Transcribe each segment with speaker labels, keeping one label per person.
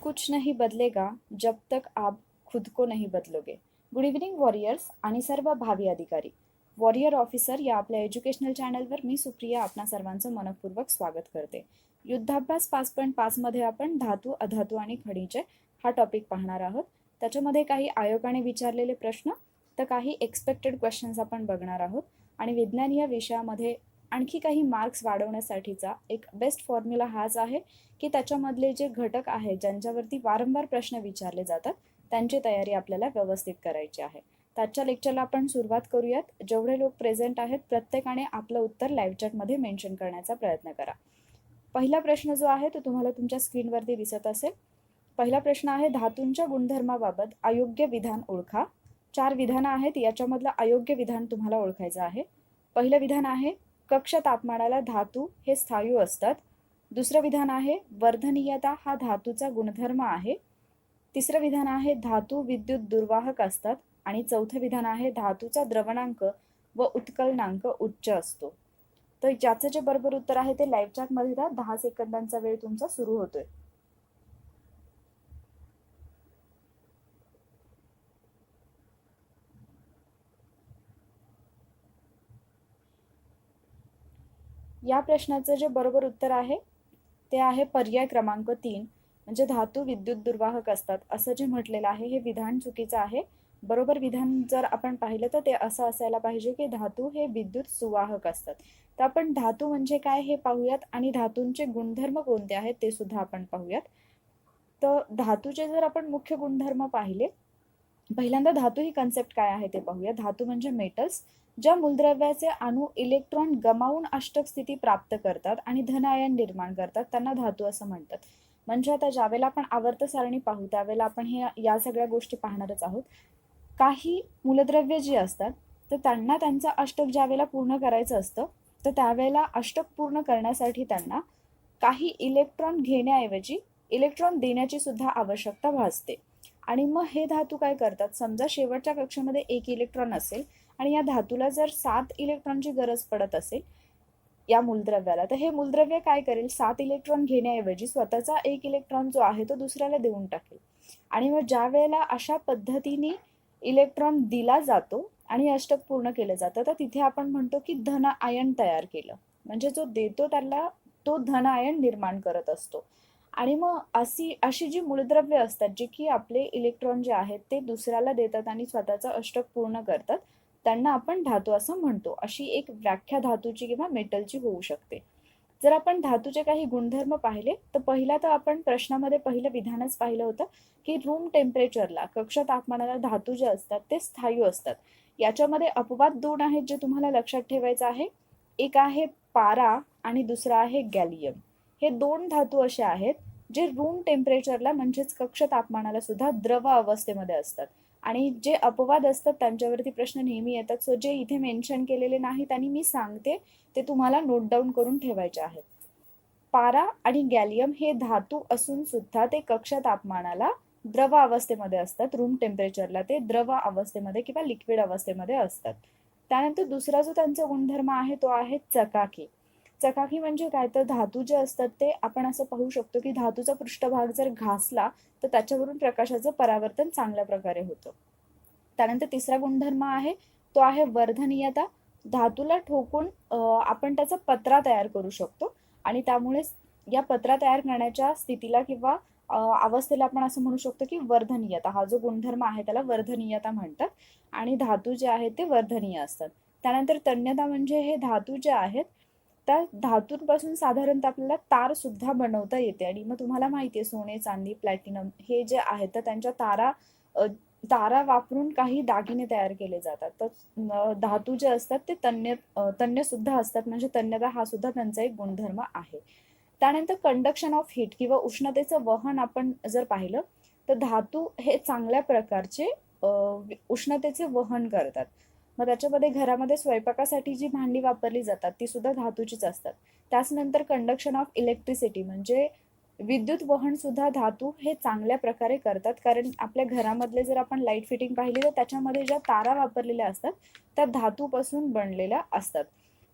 Speaker 1: कुछ नहीं बदलेगा जब तक आप खुद को नहीं बदलोगे. गुड इव्हनिंग वॉरियर्स आणि सर्व भावी अधिकारी. वॉरियर ऑफिसर या आपल्या एज्युकेशनल चॅनलवर मी सुप्रिया आपणा सर्वांचं मनपूर्वक स्वागत करते. युद्धाभ्यास 5.5 मध्ये आपण धातू, अधातू आणि खनिजे हा टॉपिक पाहणार आहोत. त्याच्यामध्ये काही आयोगाने विचारलेले प्रश्न तर काही एक्सपेक्टेड क्वेश्चन्स आपण बघणार आहोत. आणि विज्ञान या विषयामध्ये आणखी काही मार्क्स वाढवण्यासाठीचा एक बेस्ट फॉर्म्युला हाच आहे की त्याच्यामधले जे घटक आहेत ज्यांच्यावरती वारंवार प्रश्न विचारले जातात त्यांची तयारी आपल्याला व्यवस्थित करायची आहे. त्याच्या लेक्चरला आपण सुरुवात करूयात. जेवढे लोक प्रेझेंट आहेत प्रत्येकाने आपलं उत्तर लाईव्ह चॅटमध्ये मेन्शन करण्याचा प्रयत्न करा. पहिला प्रश्न जो आहे तो तुम्हाला तुमच्या स्क्रीनवरती दिसत असेल. पहिला प्रश्न आहे धातूंच्या गुणधर्माबाबत अयोग्य विधान ओळखा. 4 विधानं आहेत, याच्यामधलं अयोग्य विधान तुम्हाला ओळखायचं आहे. पहिलं विधान आहे कक्ष तापमानाला धातू हे स्थायू असतात. दुसरं विधान आहे वर्धनीयता हा धातूचा गुणधर्म आहे. तिसरं विधान आहे धातू विद्युत दुर्वाहक असतात. आणि चौथं विधान आहे धातूचा द्रवणांक व उत्कलनांक उच्च असतो. तर ज्याचं जे बरोबर उत्तर आहे ते लाईव्ह चॅटमध्ये द्या. 10 सेकंदांचा वेळ तुमचा सुरू होतोय. या प्रश्नाचं जे बरोबर उत्तर आहे ते आहे पर्याय क्रमांक 3, म्हणजे धातू विद्युत दुर्वाहक असतात असं जे म्हटलेलं आहे हे विधान चुकीचं आहे. बरोबर विधान जर आपण पाहिलं तर ते असं असायला पाहिजे की धातू हे विद्युत सुवाहक असतात. तर आपण धातू म्हणजे काय हे पाहूयात आणि धातूंचे गुणधर्म कोणते आहेत ते सुद्धा आपण पाहूयात. तर धातूचे जर आपण मुख्य गुणधर्म पाहिले, पहिल्यांदा धातू ही कन्सेप्ट काय आहे ते पाहूया. धातू म्हणजे मेटल्स ज्या मूलद्रव्याचे अणू इलेक्ट्रॉन गमावून अष्टक स्थिती प्राप्त करतात आणि धन आयन निर्माण करतात त्यांना धातू असं म्हणतात. म्हणजे आता ज्यावेळेला आपण आवर्त सारणी पाहू त्यावेळेला आपण या सगळ्या गोष्टी पाहणारच आहोत. काही मूलद्रव्य जी असतात तर त्यांना त्यांचं अष्टक ज्यावेळेला पूर्ण करायचं असतं तर त्यावेळेला अष्टक पूर्ण करण्यासाठी त्यांना काही इलेक्ट्रॉन घेण्याऐवजी इलेक्ट्रॉन देण्याची सुद्धा आवश्यकता भासते. आणि मग हे धातू काय करतात, समजा शेवटच्या कक्षेमध्ये 1 इलेक्ट्रॉन असेल आणि या धातूला जर 7 इलेक्ट्रॉनची गरज पडत असेल या मूलद्रव्याला, तर हे मूलद्रव्य काय करेल 7 इलेक्ट्रॉन घेण्याऐवजी स्वतःचा 1 इलेक्ट्रॉन जो आहे तो दुसऱ्याला देऊन टाकेल. आणि मग ज्या वेळेला अशा पद्धतीने इलेक्ट्रॉन दिला जातो आणि अष्टक पूर्ण केलं जातं तर तिथे आपण म्हणतो की धन आयन तयार केलं. म्हणजे जो देतो त्याला तो धन आयन निर्माण करत असतो. आणि मग अशी जी मूलद्रव्य असतात जे की आपले इलेक्ट्रॉन जे आहेत ते दुसऱ्याला देतात आणि स्वतःचं अष्टक पूर्ण करतात त्यांना आपण धातू असं म्हणतो. अशी एक व्याख्या धातूची किंवा मेटलची होऊ शकते. जर आपण धातूचे काही गुणधर्म पाहिले तर पहिला तर आपण प्रश्नामध्ये पहिलं विधानच पाहिलं होतं की रूम टेम्परेचरला कक्ष तापमानाला धातू जे असतात ते स्थायू असतात. याच्यामध्ये अपवाद 2 आहेत जे तुम्हाला लक्षात ठेवायचं आहे. एक आहे पारा आणि दुसरा आहे गॅलियम. हे 2 धातू असे आहेत जे रूम टेम्परेचरला म्हणजेच कक्ष तापमानाला सुद्धा द्रव अवस्थेमध्ये असतात. आणि जे अपवाद असतात त्यांच्यावरती प्रश्न नेहमी येतात. सो जे इथे मेन्शन केलेले नाहीत आणि मी सांगते ते तुम्हाला नोट डाऊन करून ठेवायचे आहेत. पारा आणि गॅलियम हे धातू असून सुद्धा ते कक्ष तापमानाला द्रव अवस्थेमध्ये असतात. रूम टेम्परेचरला ते द्रव अवस्थेमध्ये किंवा लिक्विड अवस्थेमध्ये असतात. त्यानंतर दुसरा जो त्यांचा गुणधर्म आहे तो आहे चकाकी. चकाकी म्हणजे काय, तर धातू जे असतात ते आपण असं पाहू शकतो की धातूचा पृष्ठभाग जर घासला तर त्याच्यावरून प्रकाशाचं परावर्तन चांगल्या प्रकारे होतं. त्यानंतर तिसरा गुणधर्म आहे तो आहे वर्धनीयता. धातूला ठोकून आपण त्याचा पत्रा तयार करू शकतो आणि त्यामुळे या पत्रा तयार करण्याच्या स्थितीला किंवा अवस्थेला आपण असं म्हणू शकतो की वर्धनीयता. हा जो गुणधर्म आहे त्याला वर्धनीयता म्हणतात आणि धातू जे आहेत ते वर्धनीय असतात. त्यानंतर तन्यता म्हणजे हे धातू जे आहेत त्या धातूंपासून साधारणतः आपल्याला तार सुद्धा बनवता येते. आणि मग तुम्हाला माहिती आहे सोने, चांदी, प्लॅटिनम हे जे आहेत तर त्यांच्या तारा वापरून काही दागिने तयार केले जातात. तर धातू जे असतात ते तन्य सुद्धा असतात. म्हणजे तन्यता हा सुद्धा त्यांचा एक गुणधर्म आहे. त्यानंतर कंडक्शन ऑफ हीट किंवा उष्णतेचं वहन आपण जर पाहिलं तर धातू हे चांगल्या प्रकारचे उष्णतेचे वहन करतात. मग त्याच्यामध्ये घरामध्ये स्वयंपाकासाठी जी भांडी वापरली जातात ती सुद्धा धातूचीच असतात. त्याचनंतर कंडक्शन ऑफ इलेक्ट्रिसिटी म्हणजे विद्युत वहन सुद्धा धातू हे चांगल्या प्रकारे करतात. कारण आपल्या घरामधले जर आपण लाईट फिटिंग पाहिली तर त्याच्यामध्ये ज्या तारा वापरलेल्या असतात त्या धातूपासून बनलेल्या असतात.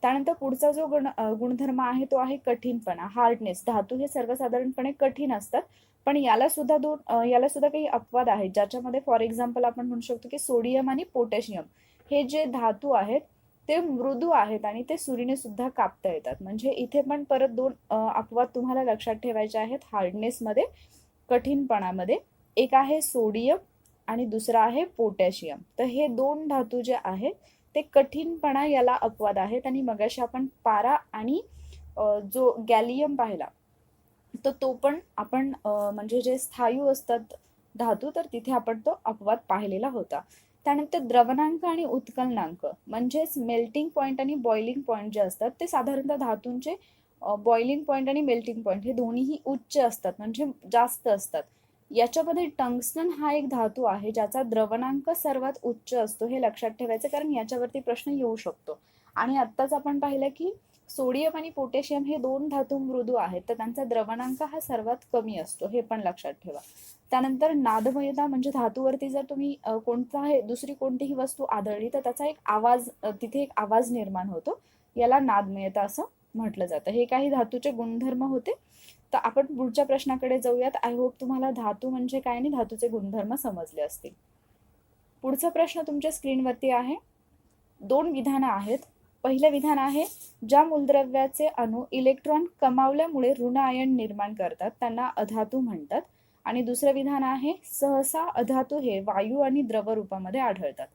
Speaker 1: त्यानंतर पुढचा जो गुणधर्म आहे तो आहे कठीणपणा, हार्डनेस. धातू हे सर्वसाधारणपणे कठीण असतात, पण याला सुद्धा काही अपवाद आहेत, ज्याच्यामध्ये फॉर एक्झाम्पल आपण म्हणू शकतो की सोडियम आणि पोटॅशियम हे जे धातू आहेत ते मृदू आहेत आणि ते सुरीने सुद्धा कापता येतात. म्हणजे इथे पण परत दोन अपवाद तुम्हाला लक्षात ठेवायचे आहेत हार्डनेसमध्ये, कठीणपणामध्ये. एक आहे सोडियम आणि दुसरा आहे पोटॅशियम. तर हे दोन धातू जे आहेत ते कठीणपणा याला अपवाद आहेत. आणि मगाशी आपण पारा आणि जो गॅलियम पाहिला तर तो पण आपण म्हणजे जे स्थायू असतात धातू, तर तिथे आपण तो अपवाद पाहिलेला होता. त्यानंतर द्रवणांक आणि उत्कलनांक म्हणजेच मेल्टिंग पॉईंट आणि बॉइलिंग पॉईंट जे असतात ते साधारणतः धातूंचे बॉइलिंग पॉईंट आणि मेल्टिंग पॉईंट हे दोन्हीही उच्च असतात, म्हणजे जास्त असतात. याच्यामध्ये टंगस्टन हा एक धातू आहे ज्याचा द्रवणांक सर्वात उच्च असतो, हे लक्षात ठेवायचं, कारण याच्यावरती प्रश्न येऊ शकतो. आणि आत्ताच आपण पाहिलं की सोडियम आणि पोटॅशियम हे दोन धातू मृदू आहेत, तर त्यांचा द्रवणांक हा सर्वात कमी असतो, हे पण लक्षात ठेवा. त्यानंतर नादमयता म्हणजे धातूवरती जर तुम्ही दुसरी कोणतीही वस्तू आढळली तर त्याचा एक आवाज, तिथे एक आवाज निर्माण होतो, याला नादमयता असं म्हटलं जातं. हे काही धातूचे गुणधर्म होते. तर आपण पुढच्या प्रश्नाकडे जाऊयात. आय होप तुम्हाला धातू म्हणजे काय आणि धातूचे गुणधर्म समजले असतील. पुढचा प्रश्न तुमच्या स्क्रीनवरती आहे. दोन विधानं आहेत. पहिलं विधान आहे, ज्या मूलद्रव्याचे अणू इलेक्ट्रॉन कमावल्यामुळे ऋण आयन निर्माण करतात त्यांना अधातू म्हणतात. आणि दुसरं विधान आहे, सहसा अधातू हे वायू आणि द्रव रूपामध्ये आढळतात.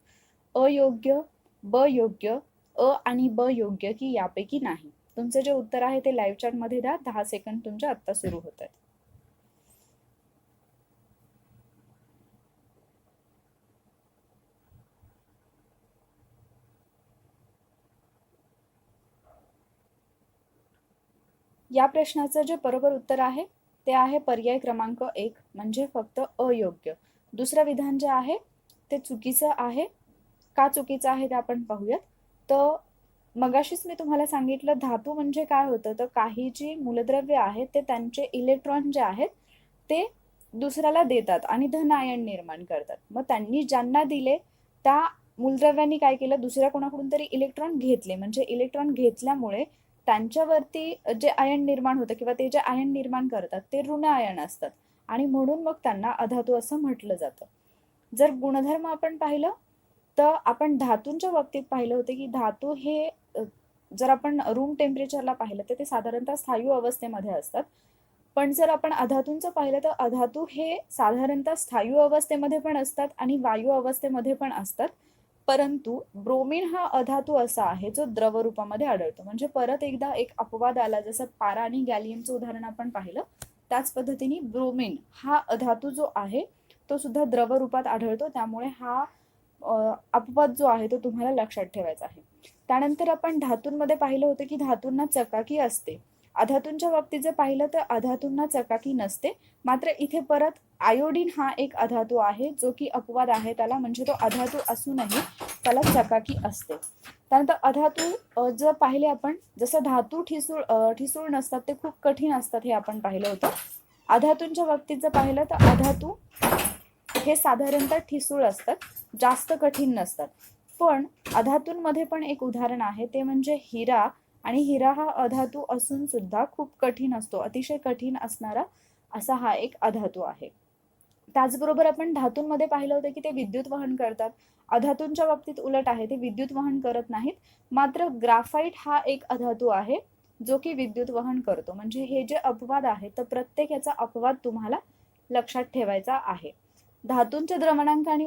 Speaker 1: अयोग्य, ब योग्य, अ आणि ब योग्य की यापैकी नाही. तुमचं जे उत्तर आहे ते लाईव्ह चॅट मध्ये द्या. 10 सेकंद तुमचे आत्ता सुरू होत आहेत. या प्रश्नाचं जे बरोबर उत्तर आहे ते आहे पर्याय क्रमांक 1 म्हणजे फक्त अयोग्य. दुसरं विधान जे आहे ते चुकीचं आहे. का चुकीचं आहे ते आपण पाहूयात. तर मगाशीच मी तुम्हाला सांगितलं धातू म्हणजे काय होतं, तर काही जी मूलद्रव्य आहेत ते त्यांचे इलेक्ट्रॉन जे आहेत ते दुसऱ्याला देतात आणि धन आयन निर्माण करतात. मग त्यांनी ज्यांना दिले त्या मूलद्रव्यांनी काय केलं, दुसऱ्या कोणाकडून तरी इलेक्ट्रॉन घेतले, म्हणजे इलेक्ट्रॉन घेतल्यामुळे त्यांच्यावरती जे आयन निर्माण होतं किंवा ते जे आयन निर्माण करतात ते ऋण आयन असतात आणि म्हणून मग त्यांना अधातू असं म्हटलं जातं. जर गुणधर्म आपण पाहिलं तर आपण धातूंच्या बाबतीत पाहिलं होतं की धातू हे जर आपण रूम टेम्परेचरला पाहिलं तर ते साधारणतः स्थायू अवस्थेमध्ये असतात. पण जर आपण अधातूंचं पाहिलं तर अधातू हे साधारणतः स्थायू अवस्थेमध्ये पण असतात आणि वायू अवस्थेमध्ये पण असतात. परंतु ब्रोमीन हा अधातू असा आहे जो द्रव रूपामध्ये आढळतो. म्हणजे परत एकदा एक अपवाद आला, जसं पारा आणि गॅलियमचं उदाहरण आपण पाहिलं त्याच पद्धतीने ब्रोमीन हा अधातू जो आहे तो सुद्धा द्रव रूपात आढळतो. त्यामुळे हा अपवाद जो आहे तो तुम्हाला लक्षात ठेवायचा आहे. त्यानंतर आपण धातूंमध्ये पाहिलं होतं की धातूंना चकाकी असते. अधातूंच्या बाबतीत जर पाहिलं तर अधातूंना चकाकी नसते. मात्र इथे परत आयोडीन हा एक अधातू आहे जो की अपवाद आहे त्याला, म्हणजे तो अधातू असूनही त्याला चकाकी असते. त्यानंतर अधातू जर पाहिले आपण, जसं धातू ठिसूळ नसतात ते खूप कठीण असतात हे आपण पाहिलं होतं. अधातूंच्या बाबतीत जर पाहिलं तर अधातू हे साधारणतः ठिसूळ असतात, जास्त कठीण नसतात. पण अधातूंमध्ये पण एक उदाहरण आहे ते म्हणजे हिरा. आणि हिरा हा अधातू असून सुद्धा खूप कठीण असतो, अतिशय कठीण असणारा असा हा एक अधातू आहे. त्याचबरोबर आपण धातूंमध्ये पाहिलं होतं की ते विद्युत वहन करतात. अधातूंच्या बाबतीत उलट आहे, ते विद्युत वहन करत नाहीत. मात्र ग्राफाइट हा एक अधातू आहे जो की विद्युत वहन करतो. म्हणजे हे जे अपवाद आहे तर प्रत्येक याचा अपवाद तुम्हाला लक्षात ठेवायचा आहे. धातूंचे द्रवणांक आणि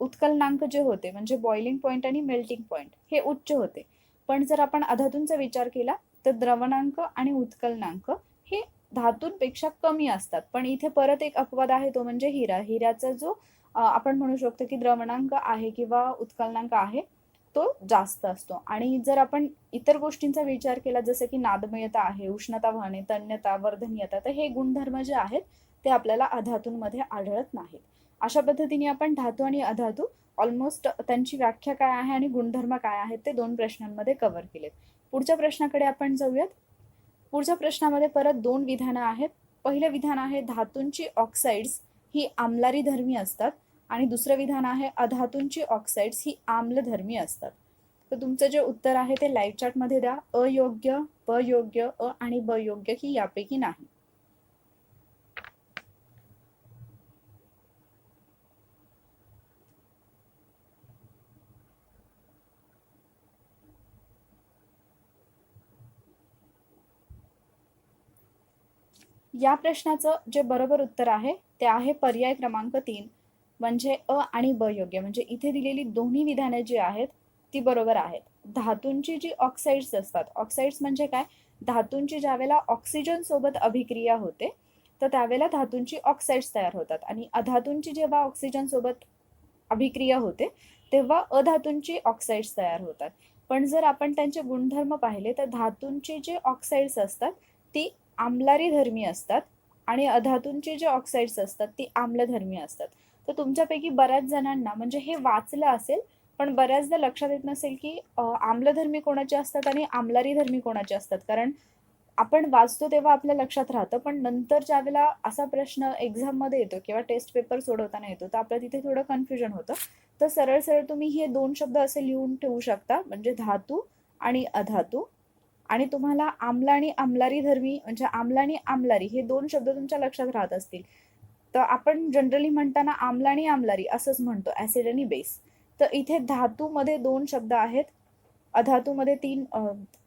Speaker 1: उत्कलनांक जे होते म्हणजे बॉइलिंग पॉईंट आणि मेल्टिंग पॉईंट हे उच्च होते. पण जर आपण अधातूंचा विचार केला तर द्रवणांक आणि उत्कलनांक हे धातूंपेक्षा कमी असतात. पण इथे परत एक अपवाद आहे तो म्हणजे हिऱ्याचा जो आपण म्हणू शकतो की द्रवणांक आहे किंवा उत्कलनांक आहे तो जास्त असतो. आणि जर आपण इतर गोष्टींचा विचार केला जसं की नादमयता आहे, उष्णता वाहने, तन्यता, वर्धनीयता, तर हे गुणधर्म जे आहेत ते आपल्याला अधातूंमध्ये आढळत नाहीत. अशा पद्धतीने आपण धातू आणि अधातू ऑलमोस्ट त्यांची व्याख्या काय आहे आणि गुणधर्म काय आहेत ते 2 प्रश्नांमध्ये कव्हर केलेत. पुढच्या प्रश्नाकडे आपण जाऊयात. पुढच्या प्रश्नामध्ये परत 2 विधानं आहेत. पहिलं विधान आहे धातूंची ऑक्साइड्स ही आम्लारी धर्मी असतात आणि दुसरं विधान आहे अधातूंची ऑक्साइड्स ही आम्लधर्मी असतात. तर तुमचं जे उत्तर आहे ते लाईव्ह चॅटमध्ये द्या. अयोग्य, अयोग्य, अ आणि ब योग्य की यापैकी नाही. या प्रश्नाचं जे बरोबर उत्तर आहे ते आहे पर्याय क्रमांक 3 म्हणजे अ आणि ब योग्य. म्हणजे इथे दिलेली दोन्ही विधाने जी आहेत ती बरोबर आहेत. धातूंची जी ऑक्साइड्स असतात, ऑक्साइड्स म्हणजे काय, धातूंची ज्यावेळेला ऑक्सिजन सोबत अभिक्रिया होते तर त्यावेळेला धातूंची ऑक्साइड्स तयार होतात आणि अधातूंची जेव्हा ऑक्सिजन सोबत अभिक्रिया होते तेव्हा अधातूंची ऑक्साइड्स तयार होतात. पण जर आपण त्यांचे गुणधर्म पाहिले तर धातूंची जे ऑक्साइड्स असतात ती आम्लारी धर्मी असतात आणि अधातूंची जे ऑक्साइड्स असतात ती आम्लधर्मी असतात. तर तुमच्यापैकी बऱ्याच जणांना म्हणजे हे वाचलं असेल पण बऱ्याचदा लक्षात येत नसेल की आम्लधर्मी कोणाचे असतात आणि आम्लारी धर्मी कोणाचे असतात. कारण आपण वाचतो तेव्हा आपल्या लक्षात राहतं पण नंतर ज्यावेळेला असा प्रश्न एक्झाममध्ये येतो किंवा टेस्ट पेपर सोडवताना येतो तर आपल्या तिथे थोडं कन्फ्युजन होतं. तर सरळ सरळ तुम्ही हे दोन शब्द असे लिहून ठेवू शकता म्हणजे धातू आणि अधातू. आणि तुम्हाला आम्ल आणि आम्लारी धर्मी म्हणजे आम्ल आणि आम्लारी हे दोन शब्द तुमच्या लक्षात राहत असतील. तर आपण जनरली म्हणताना आम्ल आणि आम्लारी असंच म्हणतो, ऍसिड आणि बेस. तर इथे धातूमध्ये दोन शब्द आहेत, अधातूमध्ये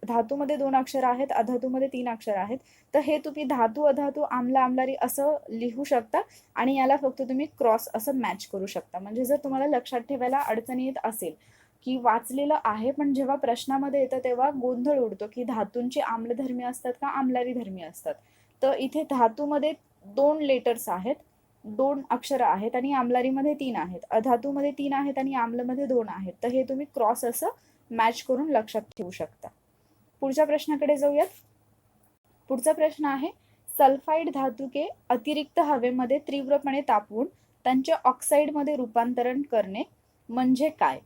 Speaker 1: धातूमध्ये दोन अक्षर आहेत, अधातूमध्ये 3 अक्षर आहेत. तर हे तुम्ही धातू अधातू आम्ल आम्लारी असं लिहू शकता आणि याला फक्त तुम्ही क्रॉस असं मॅच करू शकता. म्हणजे जर तुम्हाला लक्षात ठेवायला अडचणी येत असेल की वाचलेलं आहे पण जेव्हा प्रश्नामध्ये येतं तेव्हा गोंधळ उडतो की धातूंची आम्लधर्मी असतात का आम्लारी धर्मी असतात. तर इथे धातूमध्ये 2 लेटर्स आहेत, 2 अक्षर आहेत आणि आम्लारीमध्ये 3 आहेत, अधातूमध्ये 3 आहेत आणि आम्लमध्ये 2 आहेत. तर हे तुम्ही क्रॉस असं मॅच करून लक्षात ठेवू शकता. पुढच्या प्रश्नाकडे जाऊयात. पुढचा प्रश्न आहे सल्फाइड धातुके अतिरिक्त हवेमध्ये तीव्रपणे तापवून त्यांचे ऑक्साईडमध्ये रूपांतरण करणे म्हणजे काय.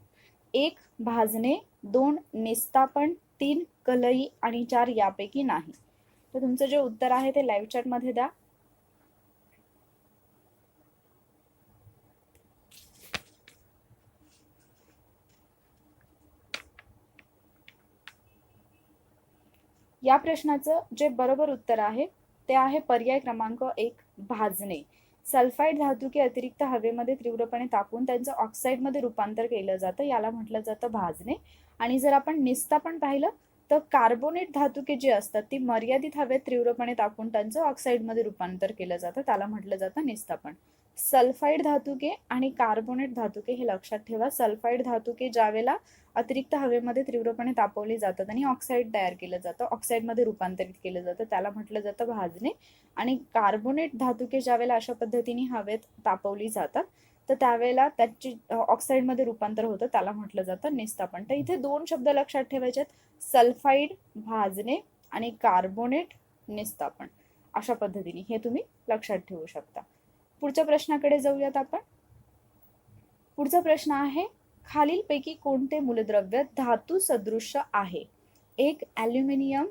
Speaker 1: 1 भाजणे, 2 निस्तापन, 3 कलई आणि 4 यापैकी नाही. तर तुमचं जे उत्तर आहे ते लाईव्ह चॅट मध्ये द्या. या प्रश्नाचं जे बरोबर उत्तर आहे ते आहे पर्याय क्रमांक 1 भाजणे. सल्फाइड धातुके अतिरिक्त हवेमध्ये तीव्रपणे तापवून त्यांचं ऑक्साईडमध्ये रूपांतर केलं जातं, याला म्हटलं जातं भाजणे. आणि जर आपण निस्तापन पाहिलं तर कार्बोनेट धातुके जे असतात ती मर्यादित हवेत तीव्रपणे तापवून त्यांचं ऑक्साईडमध्ये रूपांतर केलं जातं, त्याला म्हटलं जातं निस्तापन. सल्फाइड धातुके आणि कार्बोनेट धातुके हे लक्षात ठेवा. सल्फाइड धातुके ज्यावेळेला अतिरिक्त हवेमध्ये तीव्रपणे तापवली जातात आणि ऑक्साईड तयार केलं जातं, ऑक्साईडमध्ये रूपांतरित केलं जातं, त्याला म्हटलं जातं भाजणे. आणि कार्बोनेट धातुके ज्यावेळेला अशा पद्धतीने हवेत तापवली जातात तर त्यावेळेला त्याची ऑक्साईडमध्ये रूपांतर होतं, त्याला म्हटलं जातं निस्तापन. तर इथे 2 शब्द लक्षात ठेवायचे आहेत, सल्फाइड भाजणे आणि कार्बोनेट निस्तापन. अशा पद्धतीने हे तुम्ही लक्षात ठेवू शकता. पुढच्या प्रश्नाकडे जाऊयात आपण. पुढचा प्रश्न आहे खालीलपैकी कोणते मूलद्रव्य धातू सदृश्य आहे. 1 ॲल्युमिनियम,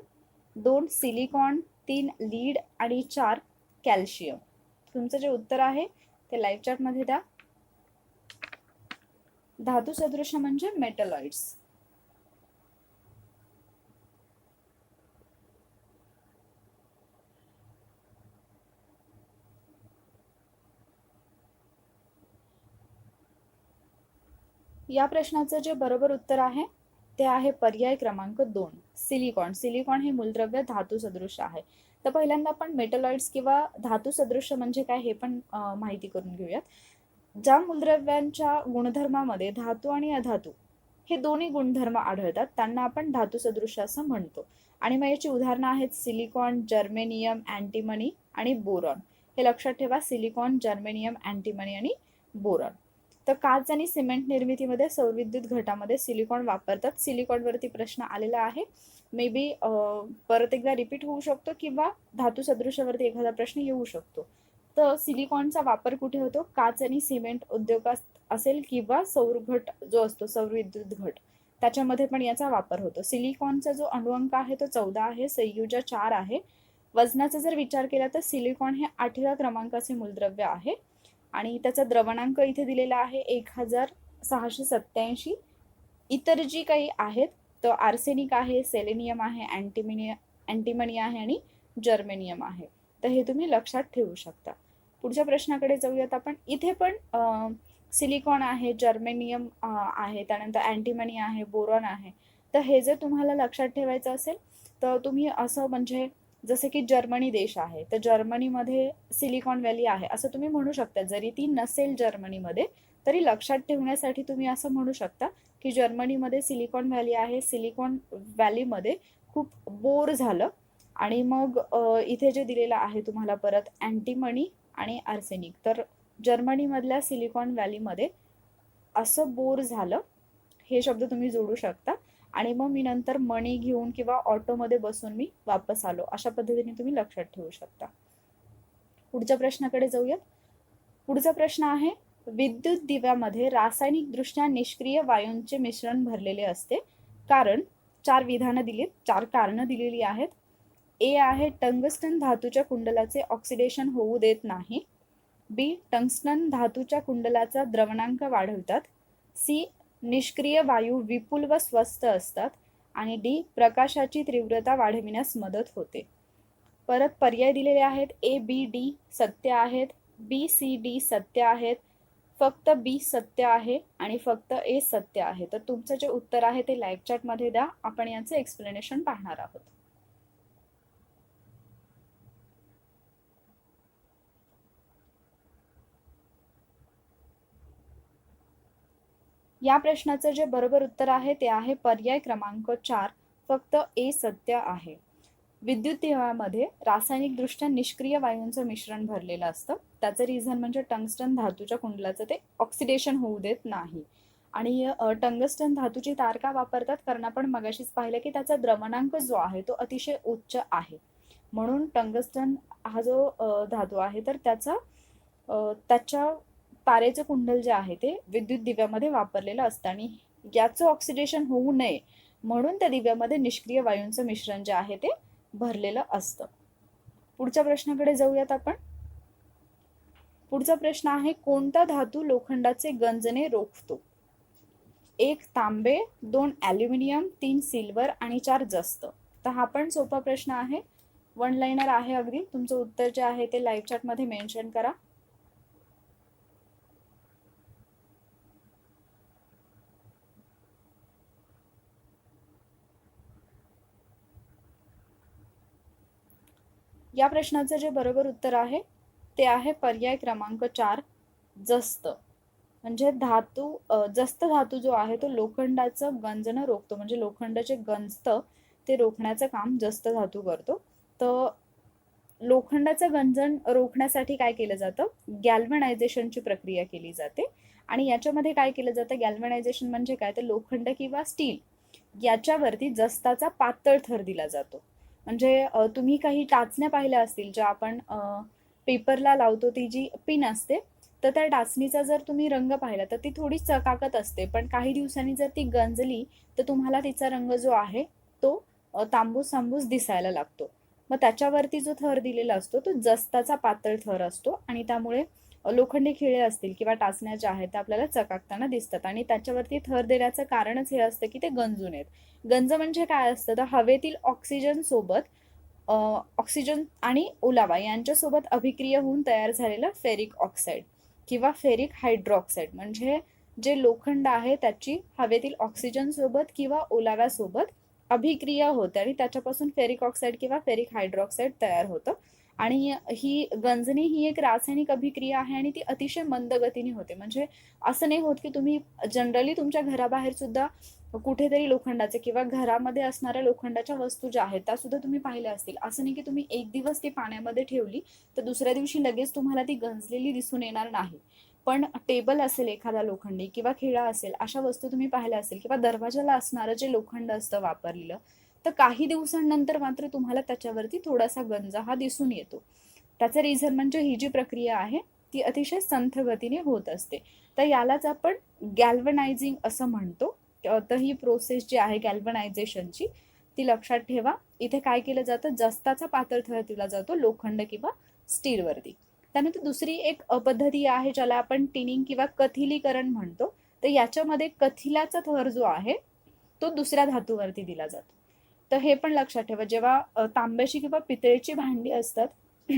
Speaker 1: 2 सिलिकॉन, 3 लीड आणि 4 कॅल्शियम. तुमचं जे उत्तर आहे ते लाईव्ह चॅट मध्ये द्या. धातू सदृश्य म्हणजे मेटलॉइड्स. या प्रश्नाचं जे बरोबर उत्तर आहे ते आहे पर्याय क्रमांक 2 सिलिकॉन. सिलिकॉन हे मूलद्रव्य धातू सदृश्य आहे. तर पहिल्यांदा आपण मेटलॉइड्स किंवा धातू सदृश्य म्हणजे काय हे पण माहिती करून घेऊयात. ज्या मूलद्रव्यांच्या गुणधर्मामध्ये धातू आणि अधातू हे दोन्ही गुणधर्म आढळतात त्यांना आपण धातू सदृश्य असं म्हणतो. आणि मग याची उदाहरणं आहेत सिलिकॉन, जर्मेनियम, अँटीमनी आणि बोरॉन. हे लक्षात ठेवा, सिलिकॉन, जर्मेनियम, अँटीमनी आणि बोरॉन. तर काच आणि सिमेंट निर्मितीमध्ये सौरविद्युत घटामध्ये सिलिकॉन वापरतात. सिलिकॉनवरती प्रश्न आलेला आहे, मे बी परत एकदा रिपीट होऊ शकतो किंवा धातू सदृश्यावरती एखादा प्रश्न येऊ शकतो. तर सिलिकॉनचा वापर कुठे होतो, काच आणि सिमेंट उद्योगात असेल किंवा सौर घट जो असतो सौरविद्युत घट त्याच्यामध्ये पण याचा वापर होतो. सिलिकॉनचा जो अणुअंक आहे तो 14 आहे, संयुजा 4 आहे. वजनाचा जर विचार केला तर सिलिकॉन हे 8व्या क्रमांकाचे मूलद्रव्य आहे आणि त्याचा द्रवणांक इथे दिलेला आहे 1687. इतर जी काही आहेत तर आर्सेनिक आहे, सेलेनियम आहे, अँटिमनी आहे आणि जर्मेनियम आहे. तर हे तुम्ही लक्षात ठेवू शकता. पुढच्या प्रश्नाकडे जाऊयात आपण. इथे पण सिलिकॉन आहे, जर्मेनियम आहे, त्यानंतर अँटिमनी आहे, बोरॉन आहे. तर हे जर तुम्हाला लक्षात ठेवायचं असेल तर तुम्ही असं म्हणजे जसे की जर्मनी देश आहे तर जर्मनीमध्ये सिलिकॉन व्हॅली आहे असं तुम्ही म्हणू शकता. जरी ती नसेल जर्मनीमध्ये तरी लक्षात ठेवण्यासाठी तुम्ही असं म्हणू शकता की जर्मनीमध्ये सिलिकॉन व्हॅली आहे. सिलिकॉन व्हॅलीमध्ये खूप बोर झालं आणि मग इथे जे दिलेलं आहे तुम्हाला परत अँटिमनी आणि आर्सेनिक. तर जर्मनीमधल्या सिलिकॉन व्हॅलीमध्ये असं बोर झालं हे शब्द तुम्ही जोडू शकता आणि मग मी नंतर मणी घेऊन किंवा ऑटोमध्ये बसून मी वापस आलो अशा पद्धतीने तुम्ही लक्षात ठेवू शकता. पुढच्या प्रश्नाकडे जाऊयात. पुढचा प्रश्न आहे विद्युत दिव्यामध्ये रासायनिक दृष्ट्या निष्क्रिय वायूंचे मिश्रण भरलेले असते कारण 4 विधानं दिलीत, 4 कारणं दिलेली आहेत. ए आहे टंगस्टन धातूच्या कुंडलाचे ऑक्सिडेशन होऊ देत नाही. बी टंगस्टन धातूच्या कुंडलाचा द्रवणांक वाढवतात. सी निष्क्रिय वायू विपुल व स्वस्त असतात आणि डी प्रकाशाची तीव्रता वाढविण्यास मदत होते. परत पर्याय दिलेले आहेत. ए बी डी सत्य आहेत, बी सी डी सत्य आहेत, फक्त बी सत्य आहे आणि फक्त ए सत्य आहे. तर तुमचं जे उत्तर आहे ते लाईव्ह चॅटमध्ये द्या. आपण याचं एक्सप्लेनेशन पाहणार आहोत. या प्रश्नाचं जे बरोबर उत्तर आहे ते आहे पर्याय क्रमांक 4, फक्त ए सत्य आहे. विद्युत दिव्यामध्ये रासायनिकदृष्ट्या निष्क्रिय वायूंचं मिश्रण भरलेलं असतं. त्याचं रिझन म्हणजे टंगस्टन धातूच्या कुंडलाचं ते ऑक्सिडेशन होऊ देत नाही. आणि टंगस्टन धातूची तार का वापरतात कारण आपण मगाशीच पाहिलं की त्याचा द्रवणांक जो आहे तो अतिशय उच्च आहे. म्हणून टंगस्टन हा जो धातू आहे तर त्याच्या तारेचं कुंडल जे आहे ते विद्युत दिव्यामध्ये वापरलेलं असतं आणि याचं ऑक्सिडेशन होऊ नये म्हणून त्या दिव्यामध्ये निष्क्रिय वायूंचं मिश्रण जे आहे ते भरलेलं असतं. पुढच्या प्रश्नाकडे जाऊयात आपण. पुढचा प्रश्न आहे कोणता धातू लोखंडाचे गंजणे रोखतो? 1 तांबे, 2 ॲल्युमिनियम, 3 सिल्वर आणि 4 जस्त. तर हा पण सोपा प्रश्न आहे, 1 लाइनर आहे अगदी. तुमचं उत्तर जे आहे ते लाईव्ह चॅटमध्ये मेन्शन करा. या प्रश्नाचं जे बरोबर उत्तर आहे ते आहे पर्याय क्रमांक 4 जस्त. म्हणजे जस्त धातू जो आहे तो लोखंडाचं गंजणं रोखतो. म्हणजे लोखंड जे गंजतं ते रोखण्याचं काम जस्त धातू करतो. तर लोखंडाचं गंजन रोखण्यासाठी काय केलं जातं? गॅल्व्हनायझेशनची प्रक्रिया केली जाते. आणि याच्यामध्ये काय केलं जातं? गॅल्व्हनायझेशन म्हणजे काय? तर लोखंड किंवा स्टील याच्यावरती जस्ताचा पातळ थर दिला जातो. म्हणजे तुम्ही काही टाचण्या पाहिल्या असतील ज्या आपण पेपरला लावतो, ती जी पिन असते, तर त्या टाचणीचा जर तुम्ही रंग पाहिला तर ती थोडी चकाकत असते, पण काही दिवसांनी जर ती गंजली तर तुम्हाला तिचा रंग जो आहे तो तांबूस तांबूस दिसायला लागतो. मग त्याच्यावरती जो थर दिलेला असतो तो जस्ताचा पातळ थर असतो आणि त्यामुळे लोखंडी खिळे असतील किंवा टाचण्या ज्या आहेत त्या आपल्याला चकाकताना दिसतात आणि त्याच्यावरती थर देण्याचं कारणच हे असतं की ते गंजू नयेत. गंज म्हणजे काय असतं? तर हवेतील ऑक्सिजन सोबत ऑक्सिजन आणि ओलावा यांच्यासोबत अभिक्रिया होऊन तयार झालेलं फेरिक ऑक्साईड किंवा फेरिक हायड्रॉक्साईड. म्हणजे जे लोखंड आहे त्याची हवेतील ऑक्सिजन सोबत किंवा ओलाव्यासोबत अभिक्रिया होते आणि त्याच्यापासून फेरिक ऑक्साईड किंवा फेरिक हायड्रॉक्साईड तयार होतं. आणि ही गंजणी ही एक रासायनिक अभिक्रिया आहे आणि ती अतिशय मंद गतीने होते. म्हणजे असं नाही होत की तुम्ही जनरली तुमच्या घराबाहेर सुद्धा कुठेतरी लोखंडाचे किंवा घरामध्ये असणाऱ्या लोखंडाच्या वस्तू ज्या आहेत त्या सुद्धा तुम्ही पाहिल्या असतील. असं नाही की तुम्ही एक दिवस ती पाण्यामध्ये ठेवली तर दुसऱ्या दिवशी लगेच तुम्हाला ती गंजलेली दिसून येणार नाही. पण टेबल असेल एखादा लोखंडी किंवा खिळा असेल अशा वस्तू तुम्ही पाहिल्या असेल किंवा दरवाजाला असणारं जे लोखंड असतं वापरलेलं, तर काही दिवसांनंतर मात्र तुम्हाला त्याच्यावरती थोडासा गंज हा दिसून येतो. त्याचं रिझन म्हणजे ही जी प्रक्रिया आहे ती अतिशय संथ गतीने होत असते. तर यालाच आपण गॅल्व्हनायझिंग असं म्हणतो. तर ही प्रोसेस जी आहे गॅल्व्हनायझेशनची ती लक्षात ठेवा. इथे काय केलं जातं? जस्ताचा पातळ थर दिला जातो लोखंड किंवा स्टीलवरती. त्यानंतर दुसरी एक पद्धती आहे ज्याला आपण टिनिंग किंवा कथिलीकरण म्हणतो. तर याच्यामध्ये कथिलाचा थर जो आहे तो दुसऱ्या धातूवरती दिला जातो. तर हे पण लक्षात ठेवा, जेव्हा तांब्याची किंवा पितळेची भांडी असतात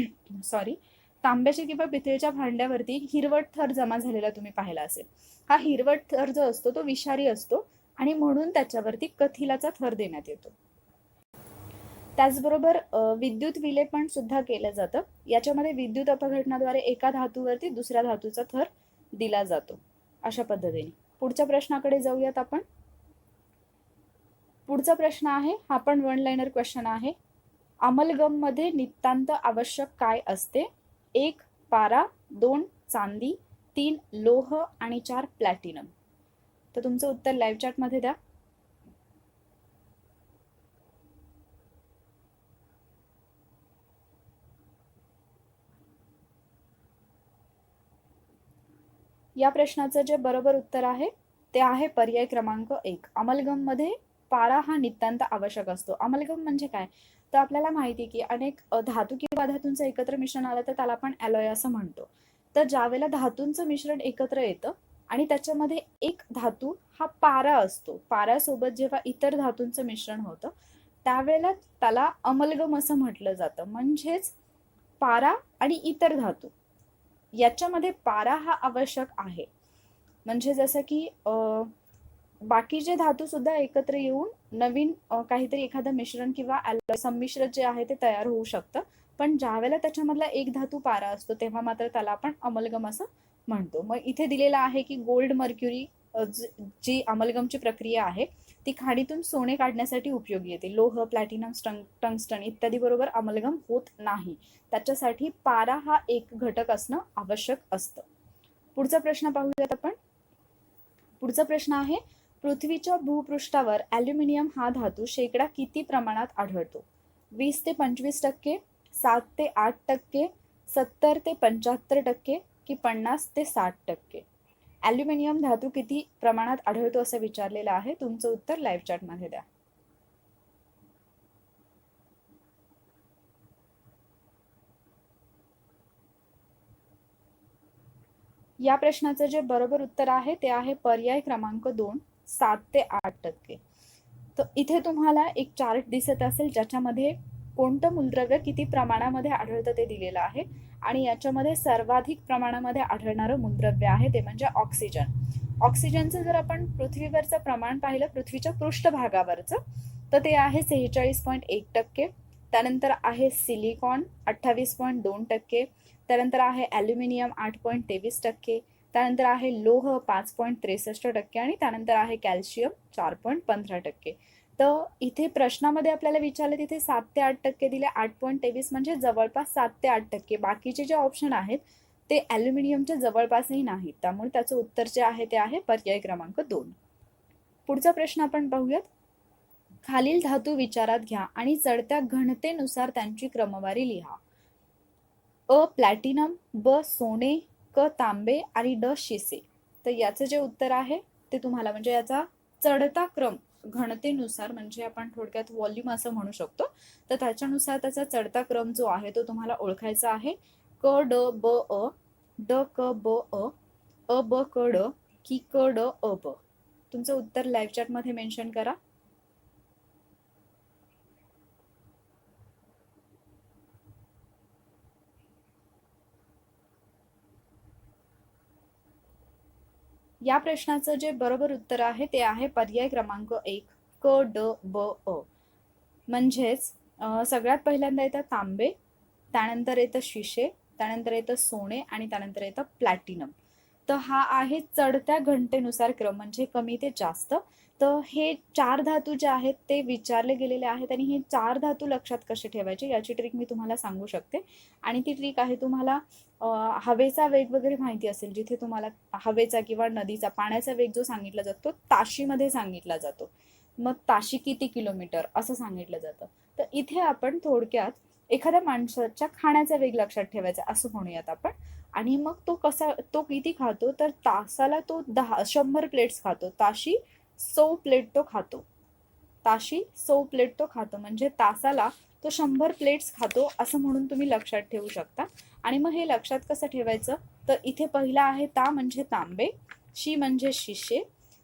Speaker 1: सॉरी तांब्याच्या किंवा पितळेच्या भांड्यावरती हिरवट थर जमा झालेला तुम्ही पाहिला असेल. हा हिरवट थर जो असतो तो विषारी असतो आणि म्हणून त्याच्यावरती कथिलाचा थर देण्यात येतो. त्याचबरोबर विद्युत विलेपन सुद्धा केलं जातं. याच्यामध्ये विद्युत अपघटनाद्वारे एका धातूवरती दुसऱ्या धातूचा थर दिला जातो अशा पद्धतीने. पुढच्या प्रश्नाकडे जाऊयात आपण. पुढचा प्रश्न आहे, हा पण वन लाइनर क्वेश्चन आहे. अमलगम मध्ये नितांत आवश्यक काय असते? 1 पारा, 2 चांदी, 3 लोह आणि 4 प्लॅटिनम. तर तुमचं उत्तर लाईव्ह चॅट मध्ये द्या. या प्रश्नाचं जे बरोबर उत्तर आहे ते आहे पर्याय क्रमांक 1. अमलगम मध्ये पारा हा नितांत आवश्यक असतो. अमलगम म्हणजे काय, तर आपल्याला माहिती की अनेक धातू किंवा धातूंचं एकत्र मिश्रण आलं तर त्याला आपण ॲलॉय असं म्हणतो. तर ज्यावेळेला धातूंचं मिश्रण एकत्र येतं आणि त्याच्यामध्ये एक धातू हा पारा असतो, पाऱ्यासोबत जेव्हा इतर धातूंचं मिश्रण होतं त्यावेळेला त्याला अमलगम असं म्हटलं जातं. म्हणजेच पारा आणि इतर धातू याच्यामध्ये पारा हा आवश्यक आहे. म्हणजे जसं की बाकीचे धातू सुद्धा एकत्र येऊन नवीन काहीतरी एखादं मिश्रण किंवा संमिश्र जे आहे ते तयार होऊ शकतं. पण ज्यावेळेला त्याच्यामधला एक धातू पारा असतो तेव्हा मात्र त्याला आपण अमलगम असं म्हणतो. मग इथे दिलेलं आहे की गोल्ड मर्क्युरी जी अमलगमची प्रक्रिया आहे ती खाणीतून सोने काढण्यासाठी उपयोगी येते. लोह, प्लॅटिनम, टंगस्टन इत्यादी बरोबर अमलगम होत नाही. त्याच्यासाठी पारा हा एक घटक असणं आवश्यक असतं. पुढचा प्रश्न पाहूयात आपण. पुढचा प्रश्न आहे, पृथ्वीच्या भूपृष्ठावर ॲल्युमिनियम हा धातू शेकडा किती प्रमाणात आढळतो? 20 ते 25%, 7 ते 8%, 70 ते 75% की 50 ते 60%? ॲल्युमिनियम धातू किती प्रमाणात आढळतो असं विचारलेलं आहे. तुमचं उत्तर लाईव्ह चॅट मध्ये द्या. या प्रश्नाचं जे बरोबर उत्तर आहे ते आहे पर्याय क्रमांक 2, 7 ते 8%. तर इथे तुम्हाला एक चार्ट दिसत असेल ज्याच्यामध्ये कोणतं मूलद्रव्य किती प्रमाणामध्ये आढळतं ते दिलेलं आहे आणि याच्यामध्ये सर्वाधिक प्रमाणामध्ये आढळणारं मूलद्रव्य आहे ते म्हणजे ऑक्सिजन. ऑक्सिजनचं जर आपण पृथ्वीवरचं प्रमाण पाहिलं पृथ्वीच्या पृष्ठभागावरचं तर ते आहे 46.1%. त्यानंतर आहे सिलिकॉन 28.2%. त्यानंतर आहे ॲल्युमिनियम 8.23%. त्यानंतर आहे लोह 5.63% आणि त्यानंतर आहे कॅल्शियम 4.15%. तर इथे प्रश्नामध्ये आपल्याला विचारलं तिथे 7 ते 8% दिले. 8.23 म्हणजे जवळपास 7 ते 8%. बाकीचे जे ऑप्शन आहेत ते ॲल्युमिनियमच्या जवळपासही नाहीत. त्यामुळे त्याचं उत्तर जे आहे ते आहे पर्याय क्रमांक 2. पुढचा प्रश्न आपण पाहूयात. खालील धातू विचारात घ्या आणि चढत्या घनतेनुसार त्यांची क्रमवारी लिहा. अ प्लॅटिनम, ब सोने, क तांबे आणि ड शिसे. तर याचं जे उत्तर आहे ते तुम्हाला म्हणजे याचा चढता क्रम घनतेनुसार म्हणजे आपण थोडक्यात व्हॉल्यूम असं म्हणू शकतो. तर त्याच्यानुसार त्याचा चढता क्रम जो आहे तो तुम्हाला ओळखायचा आहे. क ड ब अ, ड क ब अ, अ ब क ड की क ड अ ब. तुमचं उत्तर लाईव्ह चॅट मध्ये मेन्शन करा. या प्रश्नाचं जे बरोबर उत्तर आहे ते आहे पर्याय क्रमांक 1, क ड ब अ. म्हणजेच सगळ्यात पहिल्यांदा येतं तांबे, त्यानंतर येतं शिशे, त्यानंतर येतं सोने आणि त्यानंतर येतं प्लॅटिनम. तर हा आहे चढत्या घनतेनुसार क्रम म्हणजे कमी ते जास्त. तर हे 4 धातू जे आहेत ते विचारले गेलेले आहेत आणि हे 4 धातू लक्षात कसे ठेवायचे याची ट्रिक मी तुम्हाला सांगू शकते. आणि ती ट्रिक आहे तुम्हाला हवेचा वेग वगैरे माहिती असेल, जिथे तुम्हाला हवेचा किंवा नदीचा पाण्याचा वेग जो सांगितला जातो ताशीमध्ये सांगितला जातो. मग ताशी किती किलोमीटर असं सांगितलं जातं. तर इथे आपण थोडक्यात एखाद्या माणसाच्या खाण्याचा वेग लक्षात ठेवायचा असं म्हणूयात आपण. आणि मग तो किती खातो तर तासाला तो 100 प्लेट्स खातो. ताशी 100 प्लेट तो खातो. ताशी 100 प्लेट तो खातो म्हणजे तासाला तो 100 प्लेट्स खातो असं म्हणून तुम्ही लक्षात ठेवू शकता. आणि मग हे लक्षात कसं ठेवायचं तर इथे पहिला आहे ता म्हणजे तांबे, शी म्हणजे शिष्ये,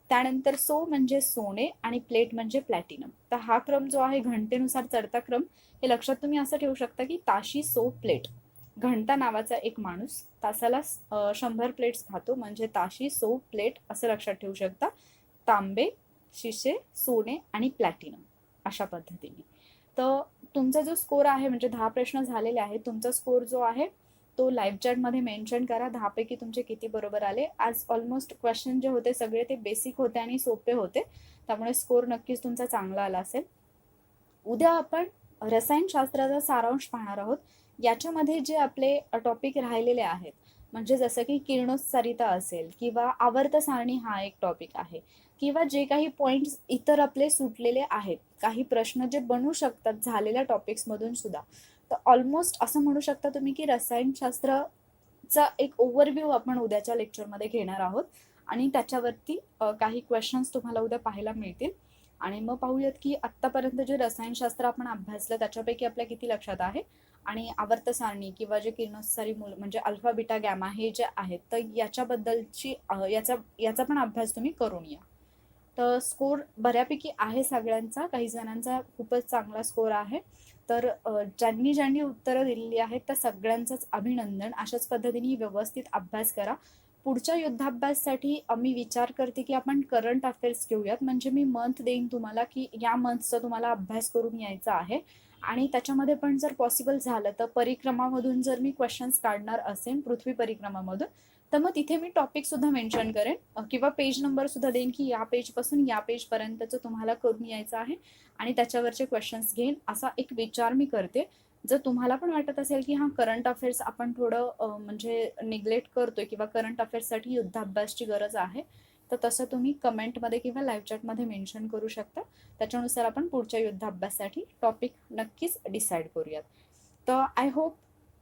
Speaker 1: त्यानंतर सो म्हणजे सोने आणि प्लेट म्हणजे प्लॅटिनम. तर हा क्रम जो आहे घंटेनुसार चढता क्रम, हे लक्षात तुम्ही असं ठेवू शकता की ताशी सो प्लेट. घंटा नावाचा एक माणूस तासाला 100 प्लेट्स खातो, म्हणजे ताशी सो प्लेट असं लक्षात ठेवू शकता. तांबे, शिसे, सोने आणि प्लॅटिनम अशा पद्धतीने. तर तुमचा जो स्कोर आहे, म्हणजे 10 प्रश्न झालेले आहेत, तुमचा स्कोर जो आहे तो लाईव्ह चॅटमध्ये मेन्शन करा. 10 पैकी तुमचे किती बरोबर आले. आज ऑलमोस्ट क्वेश्चन जे होते सगळे ते बेसिक होते आणि सोपे होते, त्यामुळे स्कोर नक्कीच तुमचा चांगला आला असेल. उद्या आपण रसायनशास्त्राचा सारांश पाहणार आहोत. याच्यामध्ये जे आपले टॉपिक राहिलेले आहेत, म्हणजे जसं की किरणोत्सारिता असेल किंवा आवर्त सारणी हा एक टॉपिक आहे, किंवा जे काही पॉइंट्स इतर आपले सुटलेले आहेत, काही प्रश्न जे बनू शकतात झालेल्या टॉपिक्समधून सुद्धा. तर ऑलमोस्ट असं म्हणू शकता तुम्ही की रसायनशास्त्राचा एक ओव्हरव्ह्यू आपण उद्याच्या लेक्चरमध्ये घेणार आहोत आणि त्याच्यावरती काही क्वेश्चन्स तुम्हाला उद्या पाहायला मिळतील. आणि मग पाहूयात की आत्तापर्यंत जे रसायनशास्त्र आपण अभ्यासलं त्याच्यापैकी आपल्या किती लक्षात आहे, आणि आवर्त सारणी किंवा जे किरणोत्सारी मूल म्हणजे अल्फा बीटा गॅमा हे जे आहेत, तर याच्याबद्दलची याचा पण अभ्यास तुम्ही करून या. तर स्कोर बऱ्यापैकी आहे सगळ्यांचा, काही जणांचा खूपच चांगला स्कोर आहे. तर ज्यांनी ज्यांनी उत्तरं दिलेली आहेत त्या सगळ्यांचंच अभिनंदन. अशाच पद्धतीने व्यवस्थित अभ्यास करा. पुढच्या युद्धाभ्याससाठी मी विचार करते की आपण करंट अफेअर्स घेऊयात, म्हणजे मी मंथ देईन तुम्हाला की या मंथचा तुम्हाला अभ्यास करून यायचा आहे. आणि त्याच्यामध्ये पण जर पॉसिबल झालं तर परिक्रमामधून जर मी क्वेश्चन्स काढणार असेल, पृथ्वी परिक्रमामधून, तर मग तिथे मी टॉपिक सुद्धा मेन्शन करेन किंवा पेज नंबर सुद्धा देईन की या पेजपासून या पेजपर्यंतचं तुम्हाला करून यायचं आहे आणि त्याच्यावरचे क्वेश्चन्स घेईन, असा एक विचार मी करते. जर तुम्हाला पण वाटत असेल की हा करंट अफेअर्स आपण थोडं म्हणजे निग्लेक्ट करतोय किंवा करंट अफेअर्ससाठी युद्धाभ्यासची गरज आहे, तर तसं तुम्ही कमेंटमध्ये किंवा लाईव्ह चॅटमध्ये मेन्शन करू शकता. त्याच्यानुसार आपण पुढच्या युद्धाभ्याससाठी टॉपिक नक्कीच डिसाईड करूयात. तर आय होप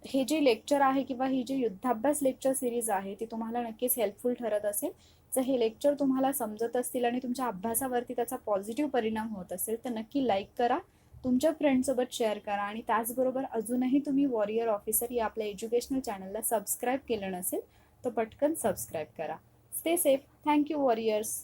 Speaker 1: हे जे लेक्चर आहे किंवा ही जी युद्धाभ्यास लेक्चर सिरीज आहे ती तुम्हाला नक्कीच हेल्पफुल ठरत असेल. जर हे लेक्चर तुम्हाला समजत असतील आणि तुमच्या अभ्यासावरती त्याचा पॉझिटिव्ह परिणाम होत असेल तर नक्की लाईक करा, तुमच्या फ्रेंड्ससोबत शेअर करा, आणि त्याचबरोबर अजूनही तुम्ही वॉरियर ऑफिसर या आपल्या एज्युकेशनल चॅनलला सबस्क्राईब केलं नसेल तर पटकन सबस्क्राईब करा. Stay safe. Thank you warriors.